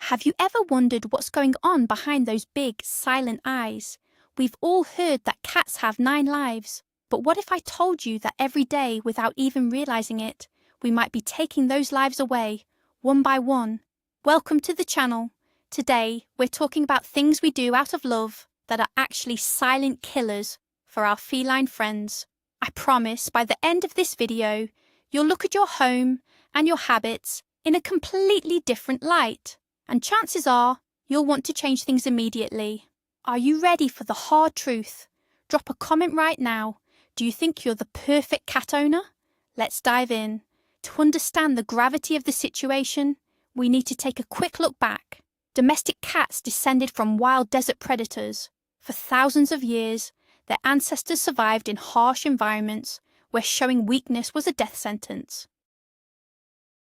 Have you ever wondered what's going on behind those big, silent eyes? We've all heard that cats have 9 lives, but what if I told you that every day, without even realizing it, we might be taking those lives away, one by one? Welcome to the channel. Today, we're talking about things we do out of love that are actually silent killers for our feline friends. I promise by the end of this video, you'll look at your home and your habits in a completely different light. And chances are, you'll want to change things immediately. Are you ready for the hard truth? Drop a comment right now. Do you think you're the perfect cat owner? Let's dive in. To understand the gravity of the situation, we need to take a quick look back. Domestic cats descended from wild desert predators. For thousands of years, their ancestors survived in harsh environments where showing weakness was a death sentence.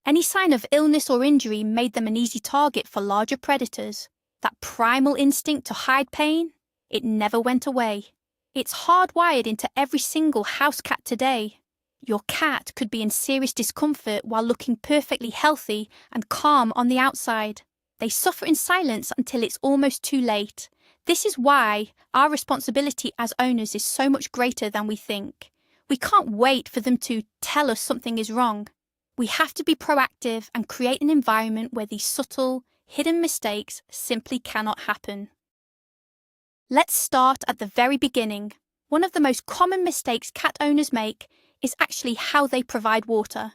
Any sign of illness or injury made them an easy target for larger predators. That primal instinct to hide pain, it never went away. It's hardwired into every single house cat today. Your cat could be in serious discomfort while looking perfectly healthy and calm on the outside. They suffer in silence until it's almost too late. This is why our responsibility as owners is so much greater than we think. We can't wait for them to tell us something is wrong. We have to be proactive and create an environment where these subtle, hidden mistakes simply cannot happen. Let's start at the very beginning. One of the most common mistakes cat owners make is actually how they provide water.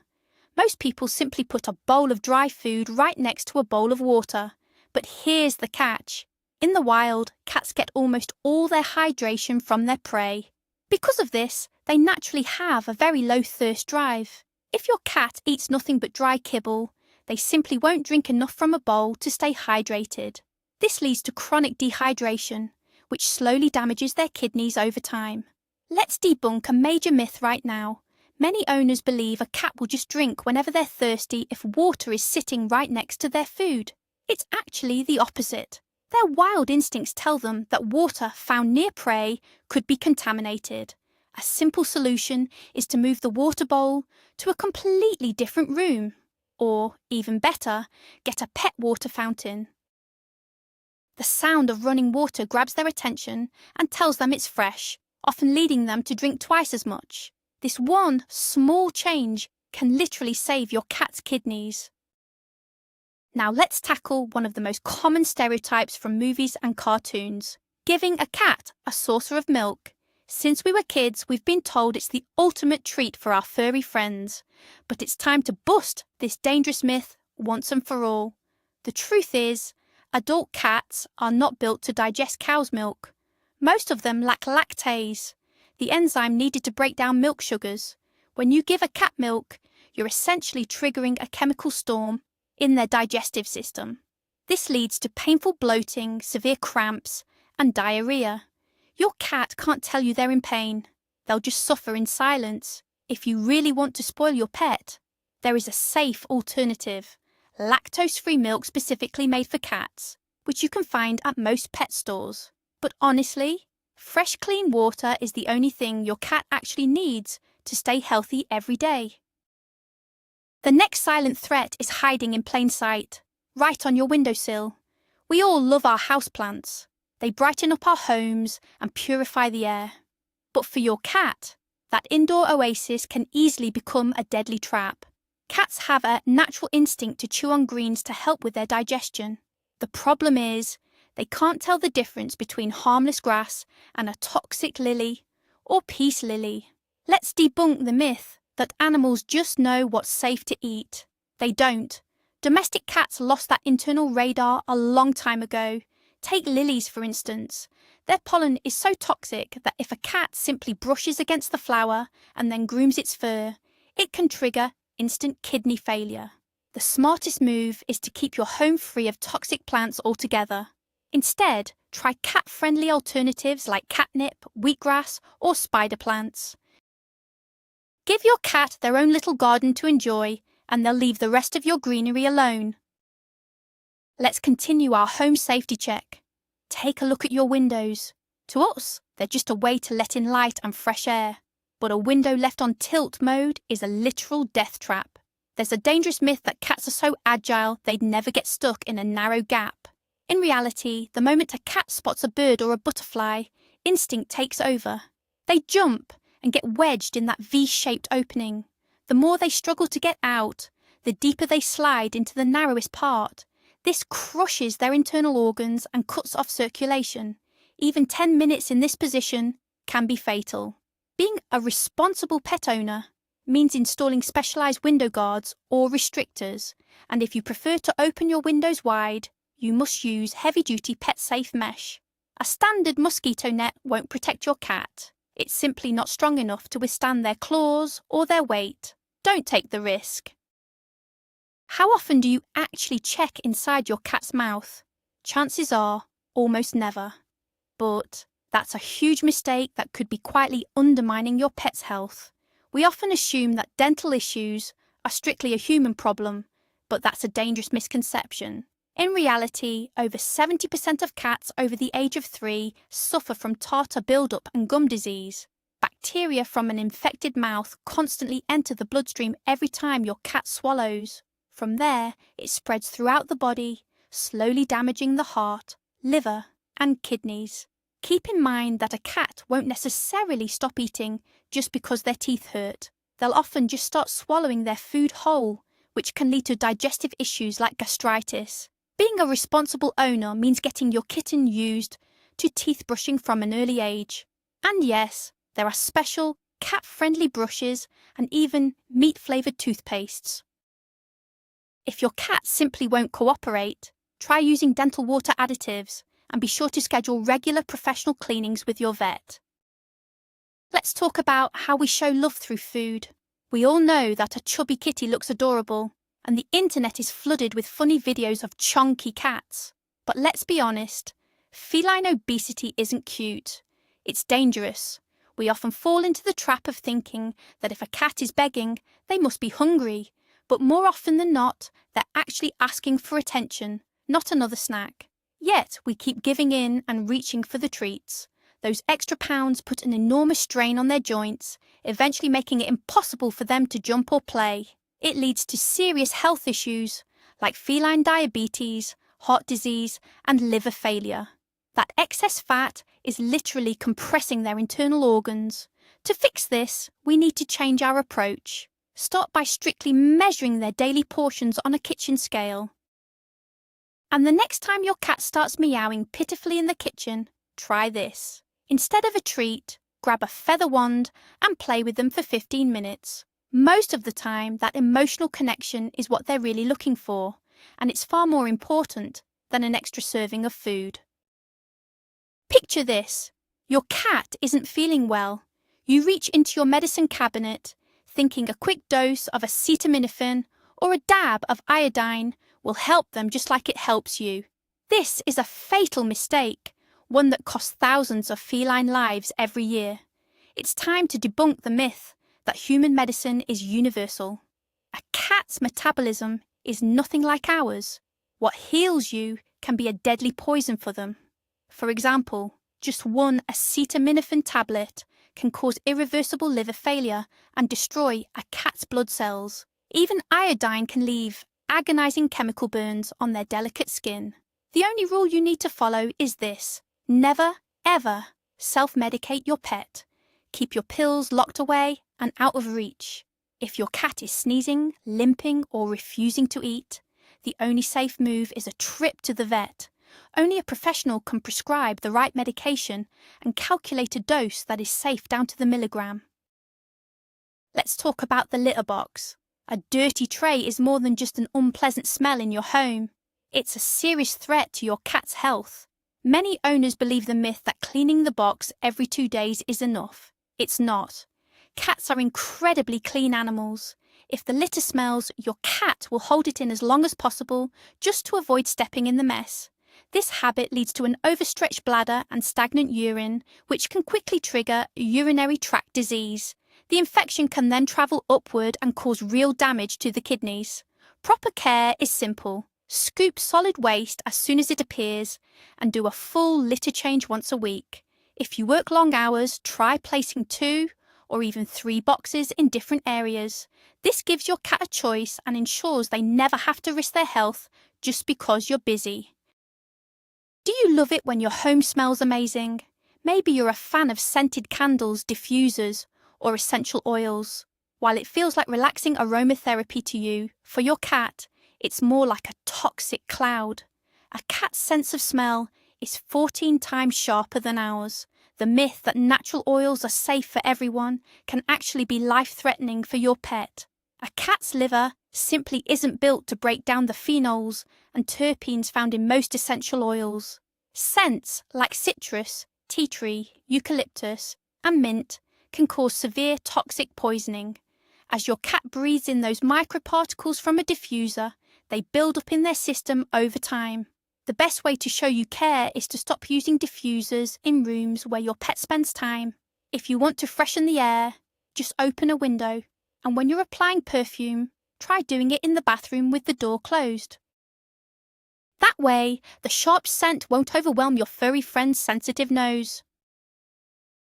Most people simply put a bowl of dry food right next to a bowl of water. But here's the catch. In the wild, cats get almost all their hydration from their prey. Because of this, they naturally have a very low thirst drive. If your cat eats nothing but dry kibble, they simply won't drink enough from a bowl to stay hydrated. This leads to chronic dehydration, which slowly damages their kidneys over time. Let's debunk a major myth right now. Many owners believe a cat will just drink whenever they're thirsty if water is sitting right next to their food. It's actually the opposite. Their wild instincts tell them that water found near prey could be contaminated. A simple solution is to move the water bowl to a completely different room. Or, even better, get a pet water fountain. The sound of running water grabs their attention and tells them it's fresh, often leading them to drink twice as much. This one small change can literally save your cat's kidneys. Now let's tackle one of the most common stereotypes from movies and cartoons: giving a cat a saucer of milk. Since we were kids, we've been told it's the ultimate treat for our furry friends. But it's time to bust this dangerous myth once and for all. The truth is, adult cats are not built to digest cow's milk. Most of them lack lactase, the enzyme needed to break down milk sugars. When you give a cat milk, you're essentially triggering a chemical storm in their digestive system. This leads to painful bloating, severe cramps, and diarrhea. Your cat can't tell you they're in pain. They'll just suffer in silence. If you really want to spoil your pet, there is a safe alternative: lactose-free milk specifically made for cats, which you can find at most pet stores. But honestly, fresh, clean water is the only thing your cat actually needs to stay healthy every day. The next silent threat is hiding in plain sight, right on your windowsill. We all love our houseplants. They brighten up our homes and purify the air. But for your cat, that indoor oasis can easily become a deadly trap. Cats have a natural instinct to chew on greens to help with their digestion. The problem is, they can't tell the difference between harmless grass and a toxic lily or peace lily. Let's debunk the myth that animals just know what's safe to eat. They don't. Domestic cats lost that internal radar a long time ago. Take lilies, for instance. Their pollen is so toxic that if a cat simply brushes against the flower and then grooms its fur, it can trigger instant kidney failure. The smartest move is to keep your home free of toxic plants altogether. Instead, try cat-friendly alternatives like catnip, wheatgrass, or spider plants. Give your cat their own little garden to enjoy, and they'll leave the rest of your greenery alone. Let's continue our home safety check. Take a look at your windows. To us, they're just a way to let in light and fresh air. But a window left on tilt mode is a literal death trap. There's a dangerous myth that cats are so agile they'd never get stuck in a narrow gap. In reality, the moment a cat spots a bird or a butterfly, instinct takes over. They jump and get wedged in that V-shaped opening. The more they struggle to get out, the deeper they slide into the narrowest part. This crushes their internal organs and cuts off circulation. Even 10 minutes in this position can be fatal. Being a responsible pet owner means installing specialised window guards or restrictors, and if you prefer to open your windows wide, you must use heavy-duty pet-safe mesh. A standard mosquito net won't protect your cat. It's simply not strong enough to withstand their claws or their weight. Don't take the risk. How often do you actually check inside your cat's mouth? Chances are, almost never. But that's a huge mistake that could be quietly undermining your pet's health. We often assume that dental issues are strictly a human problem, but that's a dangerous misconception. In reality, over 70% of cats over the age of 3 suffer from tartar buildup and gum disease. Bacteria from an infected mouth constantly enter the bloodstream every time your cat swallows. From there, it spreads throughout the body, slowly damaging the heart, liver, and kidneys. Keep in mind that a cat won't necessarily stop eating just because their teeth hurt. They'll often just start swallowing their food whole, which can lead to digestive issues like gastritis. Being a responsible owner means getting your kitten used to teeth brushing from an early age. And yes, there are special, cat-friendly brushes and even meat-flavoured toothpastes. If your cat simply won't cooperate, try using dental water additives and be sure to schedule regular professional cleanings with your vet. Let's talk about how we show love through food. We all know that a chubby kitty looks adorable, and the internet is flooded with funny videos of chunky cats. But let's be honest, feline obesity isn't cute. It's dangerous. We often fall into the trap of thinking that if a cat is begging, they must be hungry. But more often than not, they're actually asking for attention, not another snack. Yet we keep giving in and reaching for the treats. Those extra pounds put an enormous strain on their joints, eventually making it impossible for them to jump or play. It leads to serious health issues like feline diabetes, heart disease, and liver failure. That excess fat is literally compressing their internal organs. To fix this, we need to change our approach. Start by strictly measuring their daily portions on a kitchen scale. And the next time your cat starts meowing pitifully in the kitchen, try this. Instead of a treat, grab a feather wand and play with them for 15 minutes. Most of the time, that emotional connection is what they're really looking for, and it's far more important than an extra serving of food. Picture this. Your cat isn't feeling well. You reach into your medicine cabinet, thinking a quick dose of acetaminophen or a dab of iodine will help them just like it helps you. This is a fatal mistake, one that costs thousands of feline lives every year. It's time to debunk the myth that human medicine is universal. A cat's metabolism is nothing like ours. What heals you can be a deadly poison for them. For example, just one acetaminophen tablet can cause irreversible liver failure and destroy a cat's blood cells. Even iodine can leave agonizing chemical burns on their delicate skin. The only rule you need to follow is this: never, ever self-medicate your pet. Keep your pills locked away and out of reach. If your cat is sneezing, limping, or refusing to eat, the only safe move is a trip to the vet. Only a professional can prescribe the right medication and calculate a dose that is safe down to the milligram. Let's talk about the litter box. A dirty tray is more than just an unpleasant smell in your home. It's a serious threat to your cat's health. Many owners believe the myth that cleaning the box every 2 days is enough. It's not. Cats are incredibly clean animals. If the litter smells, your cat will hold it in as long as possible just to avoid stepping in the mess. This habit leads to an overstretched bladder and stagnant urine, which can quickly trigger urinary tract disease. The infection can then travel upward and cause real damage to the kidneys. Proper care is simple. Scoop solid waste as soon as it appears and do a full litter change once a week. If you work long hours, try placing 2 or even 3 boxes in different areas. This gives your cat a choice and ensures they never have to risk their health just because you're busy. Do you love it when your home smells amazing? Maybe you're a fan of scented candles, diffusers, or essential oils. While it feels like relaxing aromatherapy to you, for your cat, it's more like a toxic cloud. A cat's sense of smell is 14 times sharper than ours. The myth that natural oils are safe for everyone can actually be life-threatening for your pet. A cat's liver simply isn't built to break down the phenols and terpenes found in most essential oils. Scents like citrus, tea tree, eucalyptus, and mint can cause severe toxic poisoning. As your cat breathes in those microparticles from a diffuser, they build up in their system over time. The best way to show you care is to stop using diffusers in rooms where your pet spends time. If you want to freshen the air, just open a window, and when you're applying perfume, try doing it in the bathroom with the door closed. That way, the sharp scent won't overwhelm your furry friend's sensitive nose.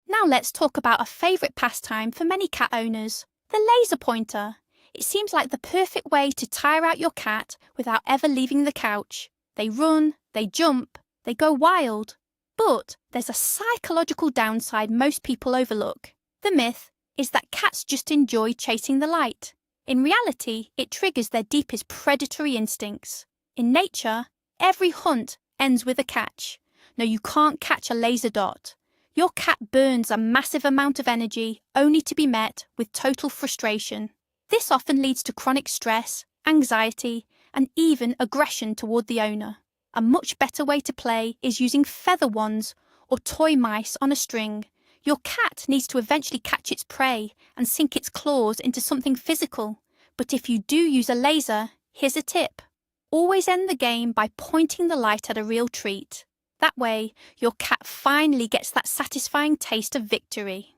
Now let's talk about a favourite pastime for many cat owners, the laser pointer. It seems like the perfect way to tire out your cat without ever leaving the couch. They run, they jump, they go wild. But there's a psychological downside most people overlook. The myth is that cats just enjoy chasing the light. In reality, it triggers their deepest predatory instincts. In nature, every hunt ends with a catch. No, you can't catch a laser dot. Your cat burns a massive amount of energy only to be met with total frustration. This often leads to chronic stress, anxiety, and even aggression toward the owner. A much better way to play is using feather wands or toy mice on a string. Your cat needs to eventually catch its prey and sink its claws into something physical. But if you do use a laser, here's a tip. Always end the game by pointing the light at a real treat. That way, your cat finally gets that satisfying taste of victory.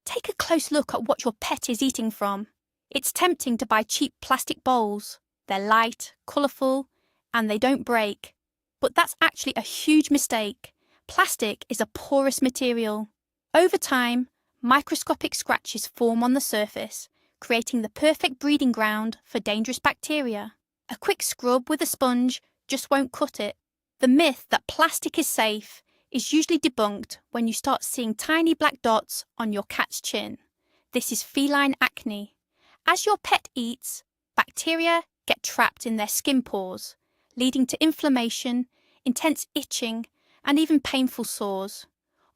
Take a close look at what your pet is eating from. It's tempting to buy cheap plastic bowls. They're light, colourful, and they don't break. But that's actually a huge mistake. Plastic is a porous material. Over time, microscopic scratches form on the surface, creating the perfect breeding ground for dangerous bacteria. A quick scrub with a sponge just won't cut it. The myth that plastic is safe is usually debunked when you start seeing tiny black dots on your cat's chin. This is feline acne. As your pet eats, bacteria get trapped in their skin pores, leading to inflammation, intense itching, and even painful sores.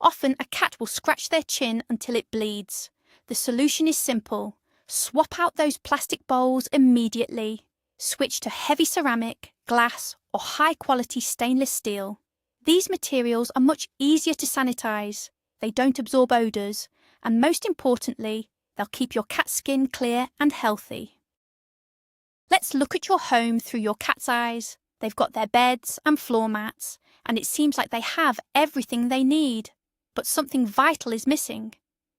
Often a cat will scratch their chin until it bleeds. The solution is simple. Swap out those plastic bowls immediately. Switch to heavy ceramic, glass, or high-quality stainless steel. These materials are much easier to sanitize. They don't absorb odors, and most importantly, they'll keep your cat's skin clear and healthy. Let's look at your home through your cat's eyes. They've got their beds and floor mats, and it seems like they have everything they need. But something vital is missing.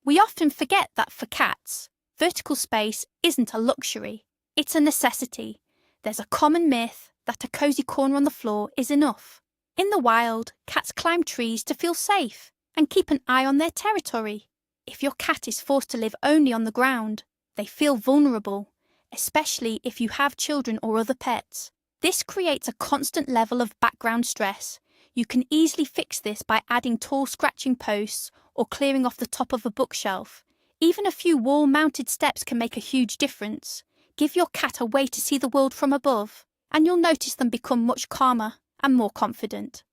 We often forget that for cats, vertical space isn't a luxury, it's a necessity. There's a common myth that a cozy corner on the floor is enough. In the wild, cats climb trees to feel safe and keep an eye on their territory. If your cat is forced to live only on the ground, they feel vulnerable, especially if you have children or other pets. This creates a constant level of background stress. You can easily fix this by adding tall scratching posts or clearing off the top of a bookshelf. Even a few wall-mounted steps can make a huge difference. Give your cat a way to see the world from above, and you'll notice them become much calmer and more confident.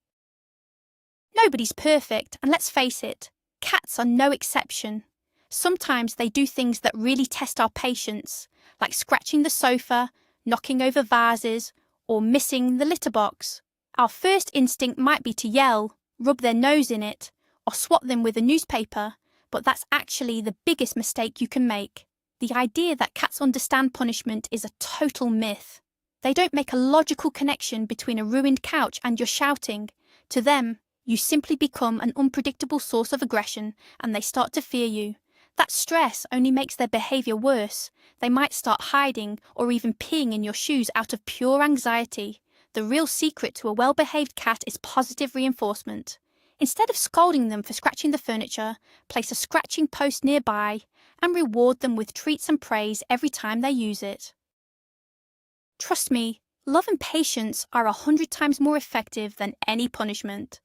Nobody's perfect, and let's face it, cats are no exception. Sometimes they do things that really test our patience, like scratching the sofa, knocking over vases, or missing the litter box. Our first instinct might be to yell, rub their nose in it, or swat them with a newspaper, but that's actually the biggest mistake you can make. The idea that cats understand punishment is a total myth. They don't make a logical connection between a ruined couch and your shouting. To them, you simply become an unpredictable source of aggression and they start to fear you. That stress only makes their behaviour worse. They might start hiding or even peeing in your shoes out of pure anxiety. The real secret to a well-behaved cat is positive reinforcement. Instead of scolding them for scratching the furniture, place a scratching post nearby and reward them with treats and praise every time they use it. Trust me, love and patience are 100 times more effective than any punishment.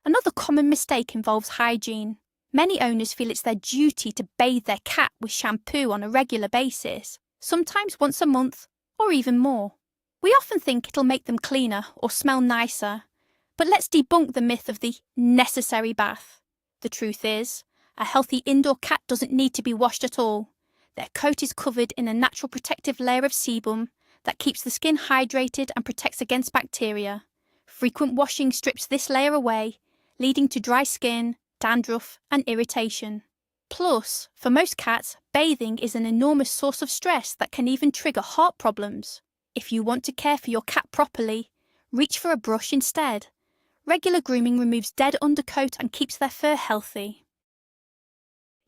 Another common mistake involves hygiene. Many owners feel it's their duty to bathe their cat with shampoo on a regular basis, sometimes once a month or even more. We often think it'll make them cleaner or smell nicer, but let's debunk the myth of the necessary bath. The truth is, a healthy indoor cat doesn't need to be washed at all. Their coat is covered in a natural protective layer of sebum that keeps the skin hydrated and protects against bacteria. Frequent washing strips this layer away, leading to dry skin, dandruff, and irritation. Plus, for most cats, bathing is an enormous source of stress that can even trigger heart problems. If you want to care for your cat properly, reach for a brush instead. Regular grooming removes dead undercoat and keeps their fur healthy.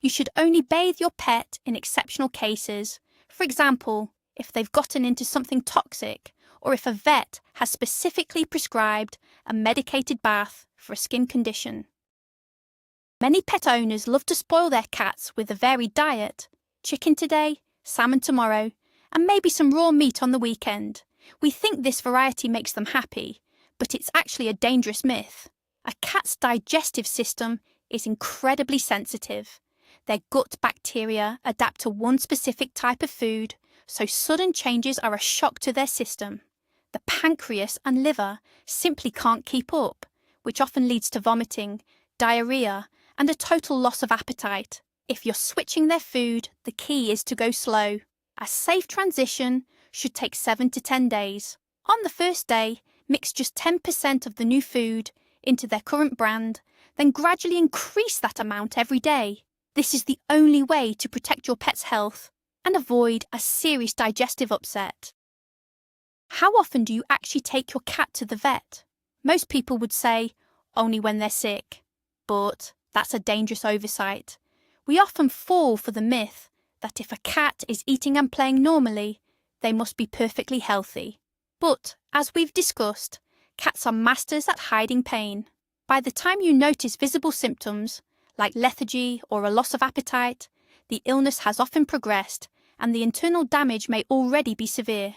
You should only bathe your pet in exceptional cases. For example, if they've gotten into something toxic, or if a vet has specifically prescribed a medicated bath for a skin condition. Many pet owners love to spoil their cats with a varied diet: chicken today, salmon tomorrow, and maybe some raw meat on the weekend. We think this variety makes them happy, but it's actually a dangerous myth. A cat's digestive system is incredibly sensitive. Their gut bacteria adapt to one specific type of food, so sudden changes are a shock to their system. The pancreas and liver simply can't keep up, which often leads to vomiting, diarrhea, and a total loss of appetite. If you're switching their food, the key is to go slow. A safe transition should take 7 to 10 days. On the first day, mix just 10% of the new food into their current brand, then gradually increase that amount every day. This is the only way to protect your pet's health and avoid a serious digestive upset. How often do you actually take your cat to the vet? Most people would say, only when they're sick. But that's a dangerous oversight. We often fall for the myth that if a cat is eating and playing normally, they must be perfectly healthy. But, as we've discussed, cats are masters at hiding pain. By the time you notice visible symptoms, like lethargy or a loss of appetite, the illness has often progressed and the internal damage may already be severe.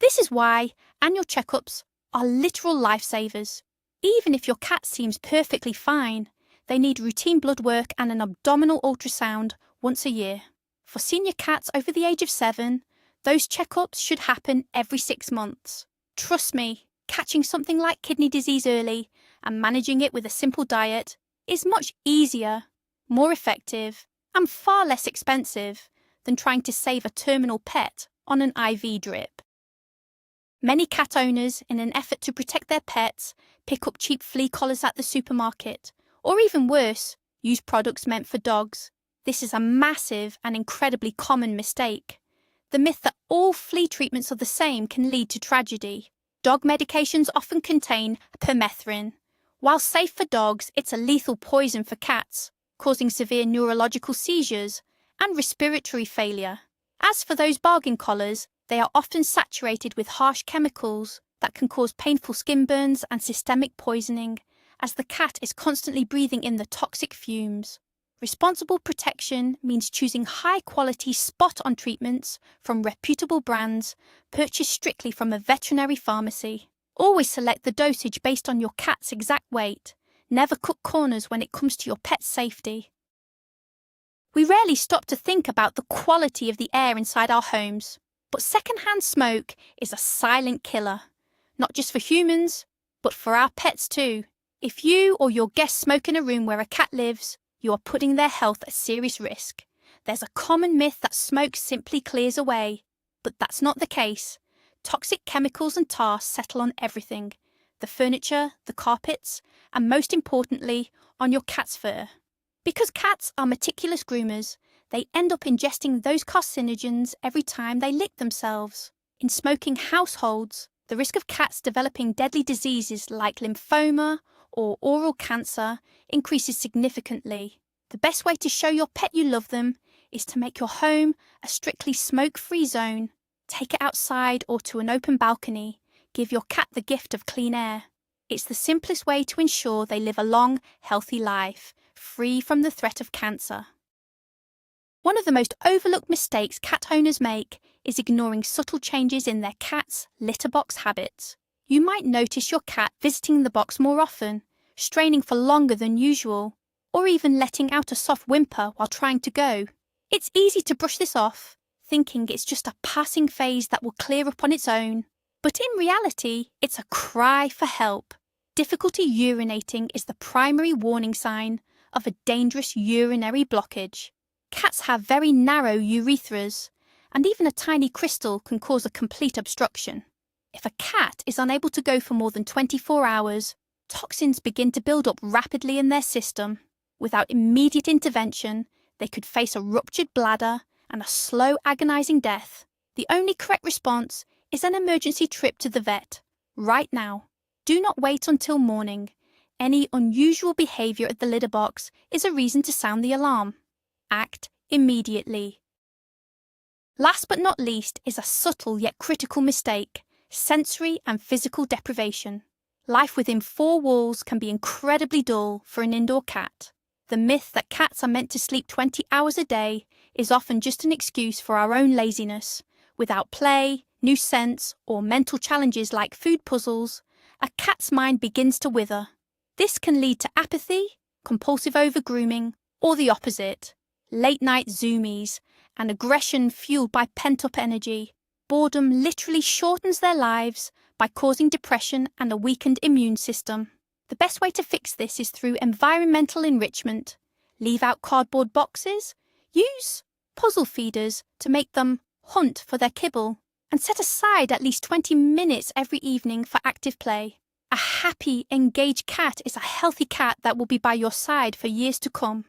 This is why annual checkups are literal lifesavers. Even if your cat seems perfectly fine, they need routine blood work and an abdominal ultrasound once a year. For senior cats over the age of 7, those checkups should happen every 6 months. Trust me, catching something like kidney disease early and managing it with a simple diet is much easier, more effective, and far less expensive than trying to save a terminal pet on an IV drip. Many cat owners, in an effort to protect their pets, pick up cheap flea collars at the supermarket, or even worse, use products meant for dogs. This is a massive and incredibly common mistake. The myth that all flea treatments are the same can lead to tragedy. Dog medications often contain permethrin. While safe for dogs, it's a lethal poison for cats, causing severe neurological seizures and respiratory failure. As for those bargain collars, they are often saturated with harsh chemicals that can cause painful skin burns and systemic poisoning, as the cat is constantly breathing in the toxic fumes. Responsible protection means choosing high-quality spot-on treatments from reputable brands purchased strictly from a veterinary pharmacy. Always select the dosage based on your cat's exact weight. Never cut corners when it comes to your pet's safety. We rarely stop to think about the quality of the air inside our homes, but secondhand smoke is a silent killer, not just for humans, but for our pets too. If you or your guests smoke in a room where a cat lives, you are putting their health at serious risk. There's a common myth that smoke simply clears away, but that's not the case. Toxic chemicals and tar settle on everything: the furniture, the carpets, and most importantly, on your cat's fur. Because cats are meticulous groomers, they end up ingesting those carcinogens every time they lick themselves. In smoking households, the risk of cats developing deadly diseases like lymphoma or oral cancer increases significantly. The best way to show your pet you love them is to make your home a strictly smoke-free zone. Take it outside or to an open balcony. Give your cat the gift of clean air. It's the simplest way to ensure they live a long, healthy life, free from the threat of cancer. One of the most overlooked mistakes cat owners make is ignoring subtle changes in their cat's litter box habits. You might notice your cat visiting the box more often, straining for longer than usual, or even letting out a soft whimper while trying to go. It's easy to brush this off, thinking it's just a passing phase that will clear up on its own. But in reality, it's a cry for help. Difficulty urinating is the primary warning sign of a dangerous urinary blockage. Cats have very narrow urethras, and even a tiny crystal can cause a complete obstruction. If a cat is unable to go for more than 24 hours, toxins begin to build up rapidly in their system. Without immediate intervention, they could face a ruptured bladder and a slow, agonizing death. The only correct response is an emergency trip to the vet, right now. Do not wait until morning. Any unusual behavior at the litter box is a reason to sound the alarm. Act immediately. Last but not least is a subtle yet critical mistake: sensory and physical deprivation. Life within four walls can be incredibly dull for an indoor cat. The myth that cats are meant to sleep 20 hours a day is often just an excuse for our own laziness. Without play, new scents, or mental challenges like food puzzles, a cat's mind begins to wither. This can lead to apathy, compulsive over-grooming, or the opposite: late-night zoomies, and aggression fueled by pent-up energy. Boredom literally shortens their lives by causing depression and a weakened immune system. The best way to fix this is through environmental enrichment. Leave out cardboard boxes, use puzzle feeders to make them hunt for their kibble, and set aside at least 20 minutes every evening for active play. A happy, engaged cat is a healthy cat that will be by your side for years to come.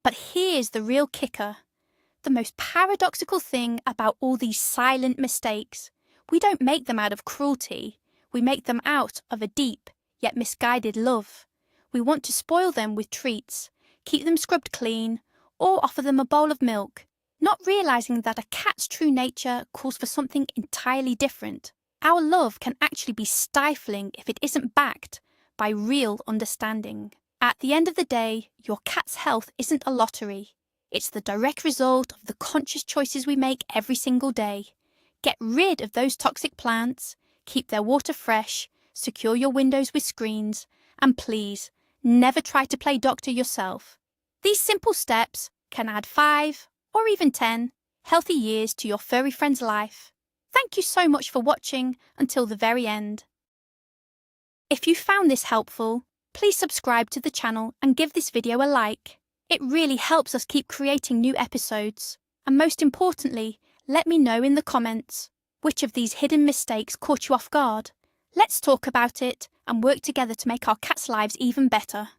But here's the real kicker. The most paradoxical thing about all these silent mistakes: we don't make them out of cruelty. We make them out of a deep, yet misguided love. We want to spoil them with treats, keep them scrubbed clean, or offer them a bowl of milk, not realizing that a cat's true nature calls for something entirely different. Our love can actually be stifling if it isn't backed by real understanding. At the end of the day, your cat's health isn't a lottery. It's the direct result of the conscious choices we make every single day. Get rid of those toxic plants, keep their water fresh, secure your windows with screens, and please, never try to play doctor yourself. These simple steps can add 5 or even 10 healthy years to your furry friend's life. Thank you so much for watching until the very end. If you found this helpful, please subscribe to the channel and give this video a like. It really helps us keep creating new episodes. And most importantly, let me know in the comments which of these hidden mistakes caught you off guard. Let's talk about it and work together to make our cats' lives even better.